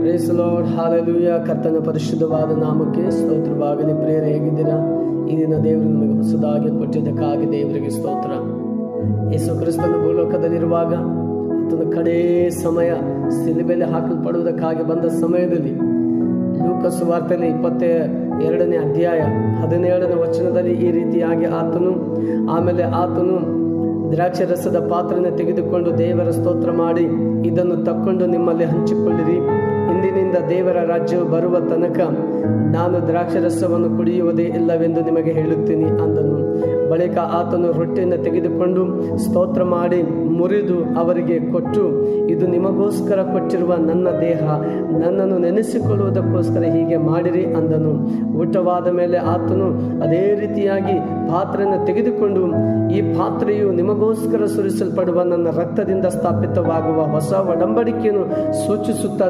Praise lord, hallelujah. ಕರ್ತನ ಪರಿಶುದ್ಧವಾದ ನಾಮಕ್ಕೆ ಸ್ತೋತ್ರವಾಗಲಿ. ಪ್ರೇರೆ, ಹೇಗಿದ್ದೀರಾ? ಈ ದಿನ ದೇವರು ನಿಮಗೆ ಹೊಸದಾಗಿ ಕೊಟ್ಟಿದ್ದಕ್ಕಾಗಿ ದೇವರಿಗೆ ಸ್ತೋತ್ರ. ಯೇಸು ಕ್ರಿಸ್ತನ ಭೂಲೋಕದಲ್ಲಿರುವಾಗ ಆತನ ಕಡೇ ಸಮಯ ಸಿಲುಬೆಯಲ್ಲಿ ಹಾಕಲ್ಪಡುವುದಕ್ಕಾಗಿ ಬಂದ ಸಮಯದಲ್ಲಿ ಲೂಕ ಸುವಾರ್ತೆಯಲ್ಲಿ 22ನೇ ಅಧ್ಯಾಯ 17ನೇ ವಚನದಲ್ಲಿ ಈ ರೀತಿಯಾಗಿ ಆತನು ದ್ರಾಕ್ಷಿ ರಸದ ಪಾತ್ರೆಯನ್ನು ತೆಗೆದುಕೊಂಡು ದೇವರ ಸ್ತೋತ್ರ ಮಾಡಿ, ಇದನ್ನು ತಕ್ಕೊಂಡು ನಿಮ್ಮಲ್ಲಿ ಹಂಚಿಕೊಳ್ಳಿರಿ. ಇಂದಿನಿಂದ ದೇವರ ರಾಜ್ಯವು ಬರುವ ತನಕ ನಾನು ದ್ರಾಕ್ಷರಸವನ್ನು ಕುಡಿಯುವುದೇ ಇಲ್ಲವೆಂದು ನಿಮಗೆ ಹೇಳುತ್ತೀನಿ ಅಂದನು. ಬಳಿಕ ಆತನು ರೊಟ್ಟಿಯನ್ನು ತೆಗೆದುಕೊಂಡು ಸ್ತೋತ್ರ ಮಾಡಿ ಮುರಿದು ಅವರಿಗೆ ಕೊಟ್ಟು, ಇದು ನಿಮಗೋಸ್ಕರ ಕೊಟ್ಟಿರುವ ನನ್ನ ದೇಹ, ನನ್ನನ್ನು ನೆನೆಸಿಕೊಳ್ಳುವುದಕ್ಕೋಸ್ಕರ ಹೀಗೆ ಮಾಡಿರಿ ಅಂದನು. ಊಟವಾದ ಮೇಲೆ ಆತನು ಅದೇ ರೀತಿಯಾಗಿ ಪಾತ್ರೆಯನ್ನು ತೆಗೆದುಕೊಂಡು, ಈ ಪಾತ್ರೆಯು ನಿಮಗೋಸ್ಕರ ಸುರಿಸಲ್ಪಡುವ ನನ್ನ ರಕ್ತದಿಂದ ಸ್ಥಾಪಿತವಾಗುವ ಹೊಸ ಒಡಂಬಡಿಕೆಯನ್ನು ಸೂಚಿಸುತ್ತಾ